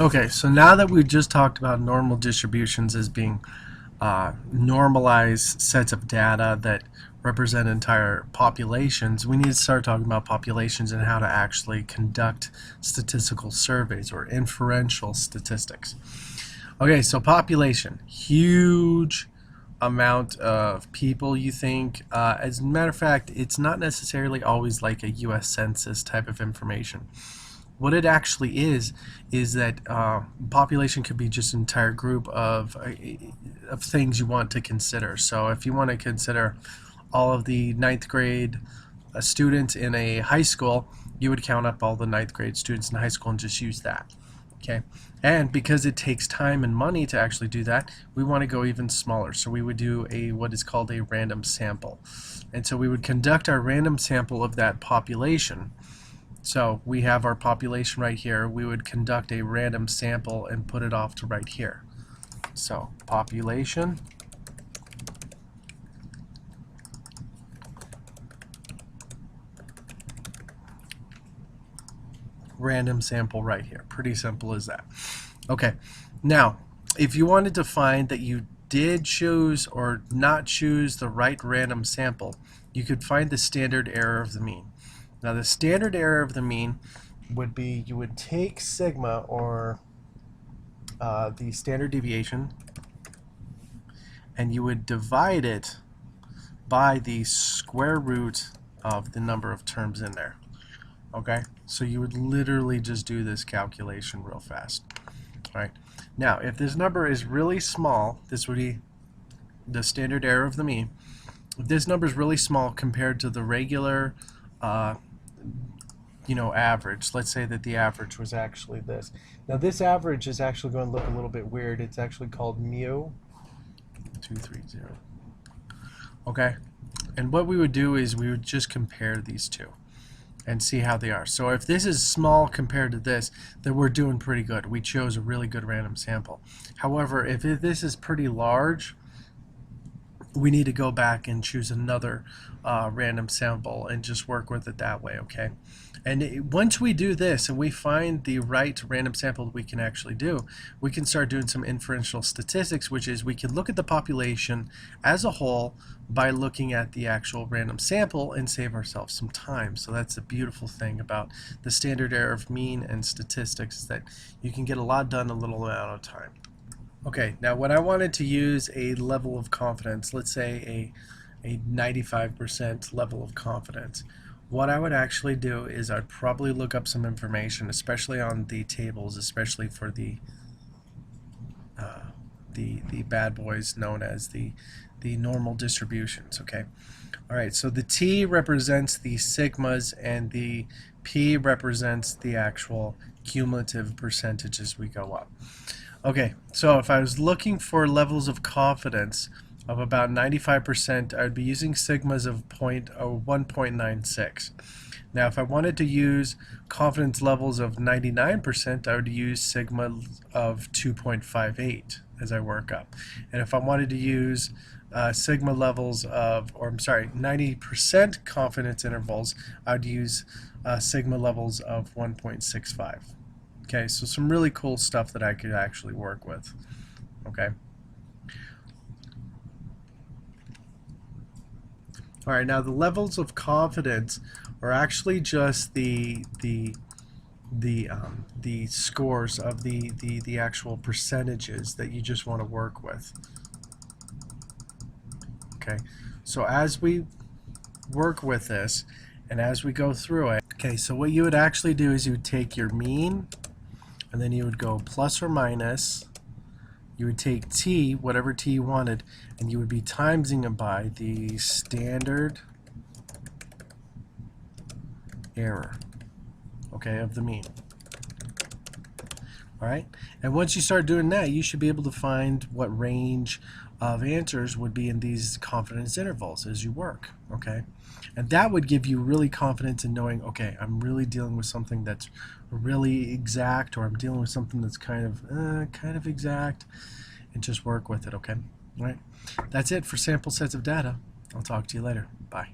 Okay, so now that we've just talked about normal distributions as being normalized sets of data that represent entire populations, we need to start talking about populations and how to actually conduct statistical surveys or inferential statistics. Okay, so population, huge amount of people, you think. As a matter of fact, it's not necessarily always like a US Census type of information. What it actually is that population could be just an entire group of things you want to consider. So if you want to consider all of the ninth grade students in a high school, you would count up all the ninth grade students in high school and just use that. Okay, and because it takes time and money to actually do that, we want to go even smaller. So we would do what is called a random sample, and so we would conduct our random sample of that population. So we have our population right here. We would conduct a random sample and put it off to right here. So population, random sample right here. Pretty simple as that. Okay, now if you wanted to find that you did choose or not choose the right random sample, you could find the standard error of the mean. Now the standard error of the mean would be, you would take sigma, or the standard deviation, and you would divide it by the square root of the number of terms in there. Okay, so you would literally just do this calculation real fast. All right, now if this number is really small, this would be the standard error of the mean. If this number is really small compared to the regular average, let's say that the average was actually this. Now this average is actually going to look a little bit weird. It's actually called mu 230. Okay, and what we would do is we would just compare these two and see how they are. So if this is small compared to this, then we're doing pretty good. We chose a really good random sample. However, if this is pretty large, we need to go back and choose another random sample and just work with it that way, okay? And once we do this and we find the right random sample that we can actually do, we can start doing some inferential statistics, which is we can look at the population as a whole by looking at the actual random sample and save ourselves some time. So that's the beautiful thing about the standard error of mean and statistics, is that you can get a lot done in a little amount of time. Okay, now when I wanted to use a level of confidence, let's say a 95% level of confidence, what I would actually do is I'd probably look up some information, especially on the tables, especially for the bad boys known as the normal distributions. Okay, all right, so the T represents the sigmas and the P represents the actual cumulative percentage as we go up. Okay, so if I was looking for levels of confidence of about 95%, I would be using sigmas of 1.96. Now if I wanted to use confidence levels of 99%, I would use sigma of 2.58 as I work up. And if I wanted to use sigma levels of, 90% confidence intervals, I would use sigma levels of 1.65. Okay, so some really cool stuff that I could actually work with. Okay. All right, now the levels of confidence are actually just the scores of the actual percentages that you just want to work with. Okay, so as we work with this and as we go through it, okay, so what you would actually do is you would take your mean, and then you would go plus or minus, you would take t, whatever t you wanted, and you would be timesing it by the standard error, okay, of the mean. All right, and once you start doing that, you should be able to find what range of answers would be in these confidence intervals as you work, okay? And that would give you really confidence in knowing, okay, I'm really dealing with something that's really exact, or I'm dealing with something that's kind of exact, and just work with it, okay? All right, that's it for sample sets of data. I'll talk to you later. Bye.